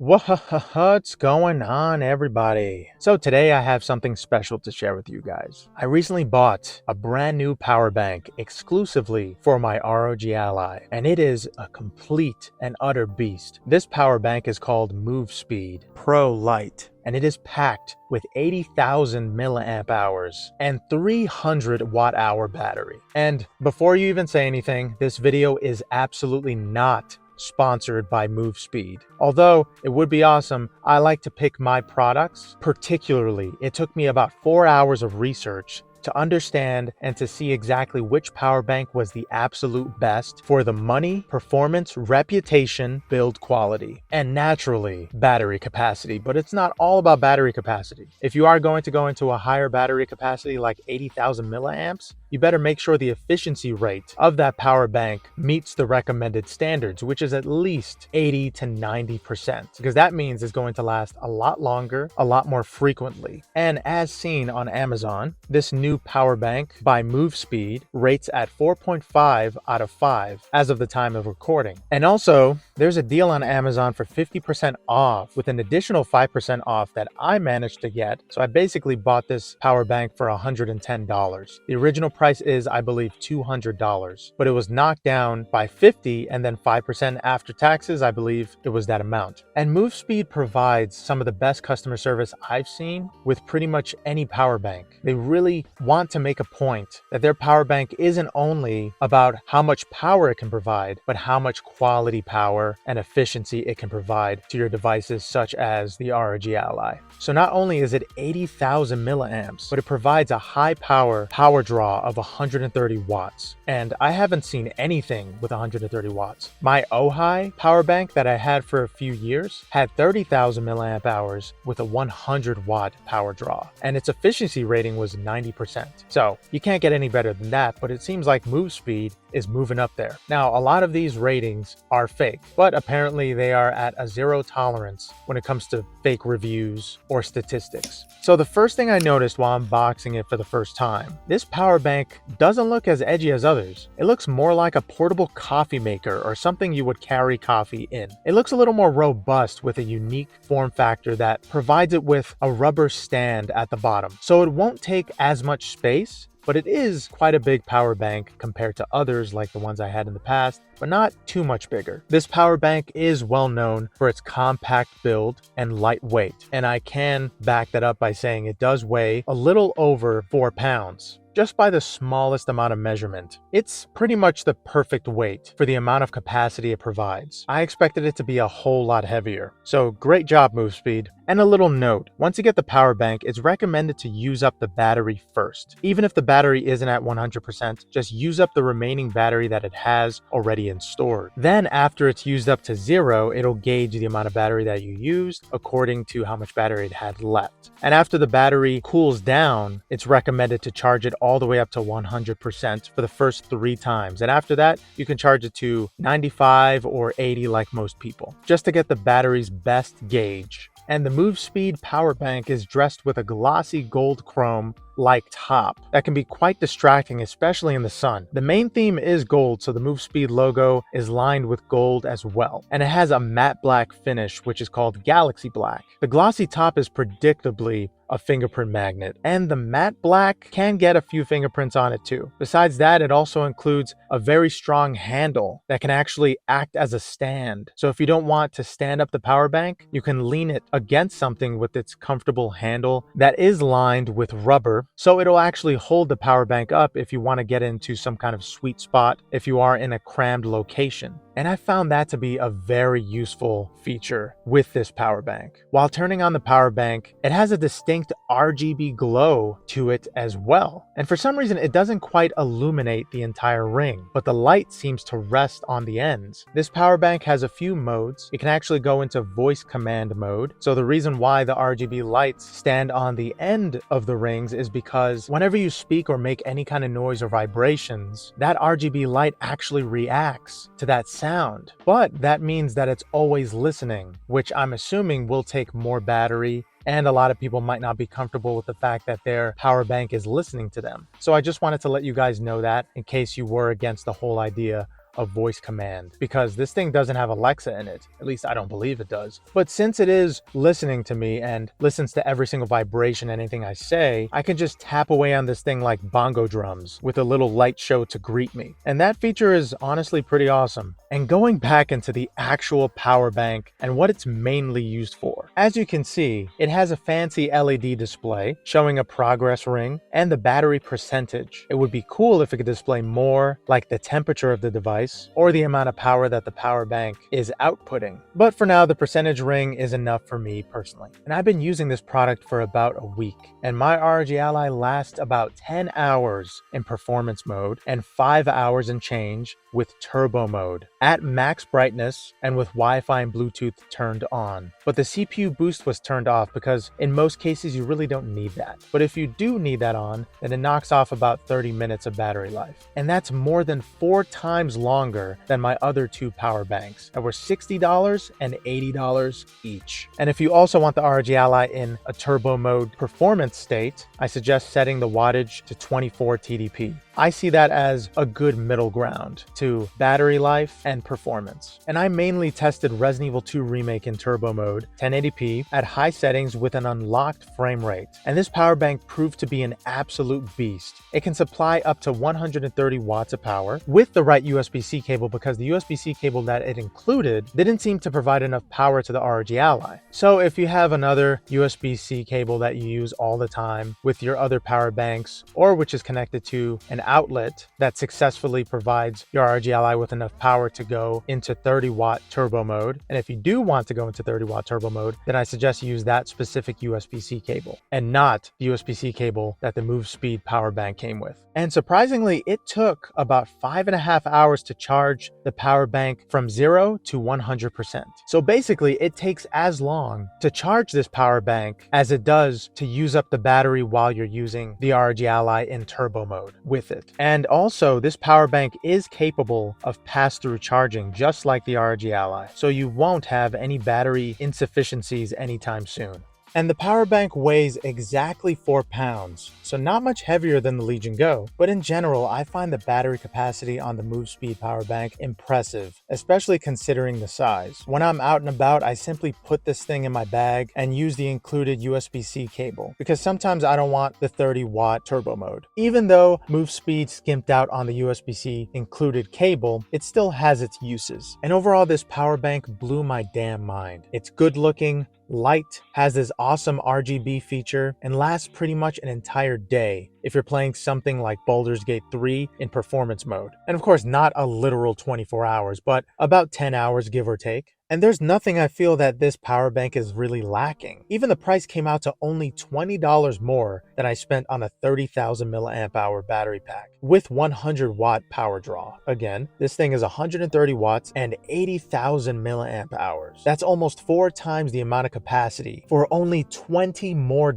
What's going on, everybody? So today I have something special to share with you guys. I recently bought a brand new power bank exclusively for my ROG Ally, and it is a complete and utter beast. This power bank is called Movespeed Pro Light, and it is packed with 80,000 milliamp hours and 300 watt hour battery. And before you even say anything, this video is absolutely not sponsored by Movespeed. Although it would be awesome, I like to pick my products. Particularly, it took me about 4 hours of research to understand and to see exactly which power bank was the absolute best for the money, performance, reputation, build quality, and naturally battery capacity. But it's not all about battery capacity. If you are going to go into a higher battery capacity like 80,000 milliamps, you better make sure the efficiency rate of that power bank meets the recommended standards, which is at least 80 to 90%, because that means it's going to last a lot longer, a lot more frequently. And as seen on Amazon, this new power bank by Movespeed rates at 4.5 out of 5 as of the time of recording. And also, there's a deal on Amazon for 50% off with an additional 5% off that I managed to get. So I basically bought this power bank for $110. The original price is, I believe, $200, but it was knocked down by 50 and then 5% after taxes. I believe it was that amount. And Movespeed provides some of the best customer service I've seen with pretty much any power bank. They really want to make a point that their power bank isn't only about how much power it can provide, but how much quality power and efficiency it can provide to your devices such as the ROG Ally. So not only is it 80,000 milliamps, but it provides a high power draw of 130 watts. And I haven't seen anything with 130 watts. My Ojai power bank that I had for a few years had 30,000 milliamp hours with a 100 watt power draw, and its efficiency rating was 90%. So you can't get any better than that, but it seems like Movespeed is moving up there. Now, a lot of these ratings are fake, but apparently they are at a zero tolerance when it comes to fake reviews or statistics. So the first thing I noticed while unboxing it for the first time, this power bank doesn't look as edgy as others. It looks more like a portable coffee maker or something you would carry coffee in. It looks a little more robust with a unique form factor that provides it with a rubber stand at the bottom. So it won't take as much space, but it is quite a big power bank compared to others like the ones I had in the past, but not too much bigger. This power bank is well known for its compact build and lightweight, and I can back that up by saying it does weigh a little over 4 pounds. Just by the smallest amount of measurement. It's pretty much the perfect weight for the amount of capacity it provides. I expected it to be a whole lot heavier. So great job, Movespeed. And a little note, once you get the power bank, it's recommended to use up the battery first. Even if the battery isn't at 100%, just use up the remaining battery that it has already stored. Then after it's used up to 0, it'll gauge the amount of battery that you used according to how much battery it had left. And after the battery cools down, it's recommended to charge it all the way up to 100% for the first 3 times. And after that, you can charge it to 95 or 80 like most people, just to get the battery's best gauge. And the Movespeed power bank is dressed with a glossy gold chrome like top that can be quite distracting, especially in the sun. The main theme is gold, so the Movespeed logo is lined with gold as well. And it has a matte black finish, which is called Galaxy Black. The glossy top is predictably a fingerprint magnet, and the matte black can get a few fingerprints on it too. Besides that, it also includes a very strong handle that can actually act as a stand. So if you don't want to stand up the power bank, you can lean it against something with its comfortable handle that is lined with rubber, so it'll actually hold the power bank up if you want to get into some kind of sweet spot if you are in a crammed location. And I found that to be a very useful feature with this power bank. While turning on the power bank, it has a distinct RGB glow to it as well. And for some reason, it doesn't quite illuminate the entire ring, but the light seems to rest on the ends. This power bank has a few modes. It can actually go into voice command mode. So the reason why the RGB lights stand on the end of the rings is because whenever you speak or make any kind of noise or vibrations, that RGB light actually reacts to that sound. But that means that it's always listening, which I'm assuming will take more battery, and a lot of people might not be comfortable with the fact that their power bank is listening to them. So I just wanted to let you guys know that in case you were against the whole idea a voice command because this thing doesn't have Alexa in it. At least I don't believe it does. But since it is listening to me and listens to every single vibration, anything I say, I can just tap away on this thing like bongo drums with a little light show to greet me. And that feature is honestly pretty awesome. And going back into the actual power bank and what it's mainly used for. As you can see, it has a fancy LED display showing a progress ring and the battery percentage. It would be cool if it could display more, like the temperature of the device or the amount of power that the power bank is outputting. But for now, the percentage ring is enough for me personally. And I've been using this product for about a week, and my ROG Ally lasts about 10 hours in performance mode and 5 hours and change with turbo mode at max brightness and with Wi-Fi and Bluetooth turned on. But the CPU boost was turned off because in most cases you really don't need that. But if you do need that on, then it knocks off about 30 minutes of battery life. And that's more than 4 times longer than my other two power banks that were $60 and $80 each. And if you also want the ROG Ally in a turbo mode performance state, I suggest setting the wattage to 24 TDP. I see that as a good middle ground to battery life and performance. And I mainly tested Resident Evil 2 Remake in turbo mode, 1080p, at high settings with an unlocked frame rate. And this power bank proved to be an absolute beast. It can supply up to 130 watts of power with the right USB-C cable because the USB-C cable that it included didn't seem to provide enough power to the ROG Ally. So if you have another USB-C cable that you use all the time with your other power banks, or which is connected to an outlet that successfully provides your ROG Ally with enough power to go into 30-watt turbo mode. And if you do want to go into 30-watt turbo mode, then I suggest you use that specific USB-C cable and not the USB-C cable that the Movespeed power bank came with. And surprisingly, it took about 5.5 hours to charge the power bank from 0 to 100%. So basically, it takes as long to charge this power bank as it does to use up the battery while you're using the ROG Ally in turbo mode with it. And also, this power bank is capable of pass-through charging just like the ROG Ally, so you won't have any battery insufficiencies anytime soon. And the power bank weighs exactly 4 pounds, so not much heavier than the Legion Go. But in general, I find the battery capacity on the Movespeed power bank impressive, especially considering the size. When I'm out and about, I simply put this thing in my bag and use the included USB-C cable, because sometimes I don't want the 30-watt turbo mode. Even though Movespeed skimped out on the USB-C included cable, it still has its uses. And overall, this power bank blew my damn mind. It's good looking, light, has this awesome RGB feature, and lasts pretty much an entire day if you're playing something like Baldur's Gate 3 in performance mode. And of course, not a literal 24 hours, but about 10 hours give or take. And there's nothing I feel that this power bank is really lacking. Even the price came out to only $20 more than I spent on a 30,000 milliamp hour battery pack with 100 watt power draw. Again, this thing is 130 watts and 80,000 milliamp hours. That's almost 4 times the amount of capacity for only $20 more.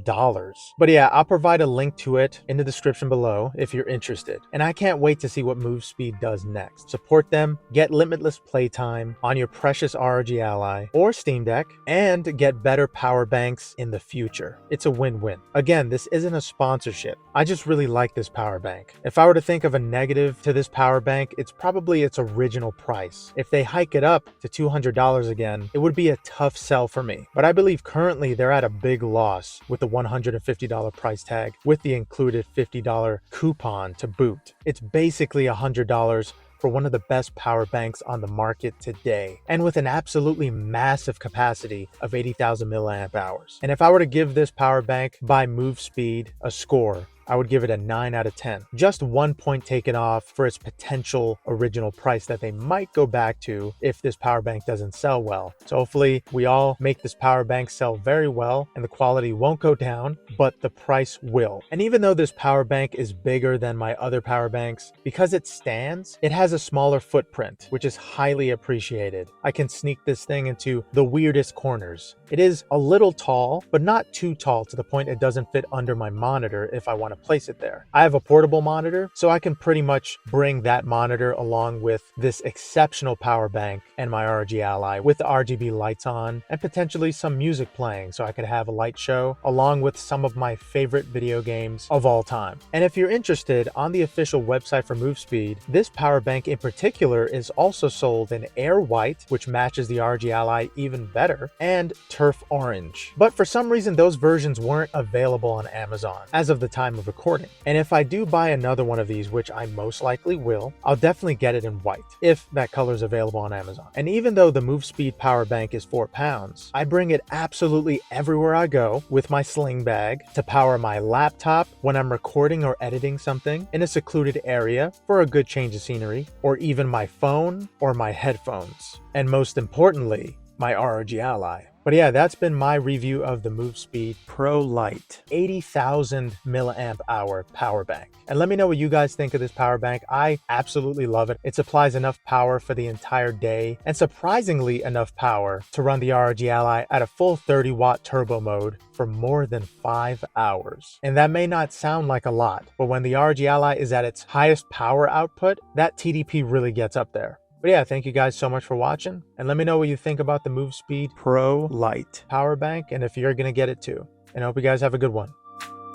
But yeah, I'll provide a link to it in the description below if you're interested. And I can't wait to see what Movespeed does next. Support them, get limitless playtime on your precious ROG Ally or Steam Deck, and get better power banks in the future. It's a win-win. Again, this isn't a sponsorship. I just really like this power bank. If I were to think of a negative to this power bank, it's probably its original price. If they hike it up to $200 again, it would be a tough sell for me. But I believe currently they're at a big loss with the $150 price tag with the included $50 coupon to boot. It's basically $100 for one of the best power banks on the market today, and with an absolutely massive capacity of 80,000 milliamp hours. And if I were to give this power bank by Movespeed a score, I would give it a 9 out of 10. Just 1 point taken off for its potential original price that they might go back to if this power bank doesn't sell well. So hopefully we all make this power bank sell very well and the quality won't go down, but the price will. And even though this power bank is bigger than my other power banks, because it stands, it has a smaller footprint, which is highly appreciated. I can sneak this thing into the weirdest corners. It is a little tall, but not too tall to the point it doesn't fit under my monitor if I want want to place it there. I have a portable monitor, so I can pretty much bring that monitor along with this exceptional power bank and my ROG Ally with the RGB lights on and potentially some music playing, so I could have a light show along with some of my favorite video games of all time. And if you're interested, on the official website for Movespeed, this power bank in particular is also sold in Air White, which matches the ROG Ally even better, and Turf Orange. But for some reason, those versions weren't available on Amazon as of the time of recording. And if I do buy another one of these, which I most likely will, I'll definitely get it in white, if that color is available on Amazon. And even though the Movespeed power bank is 4 pounds, I bring it absolutely everywhere I go with my sling bag to power my laptop when I'm recording or editing something in a secluded area for a good change of scenery, or even my phone or my headphones. And most importantly, my ROG Ally. But yeah, that's been my review of the Movespeed Pro Lite 80,000 milliamp hour power bank. And let me know what you guys think of this power bank. I absolutely love it. It supplies enough power for the entire day, and surprisingly enough power to run the ROG Ally at a full 30-watt turbo mode for more than 5 hours. And that may not sound like a lot, but when the ROG Ally is at its highest power output, that TDP really gets up there. But yeah, thank you guys so much for watching, and let me know what you think about the Movespeed Pro Lite power bank and if you're gonna get it too. And I hope you guys have a good one.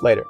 Later.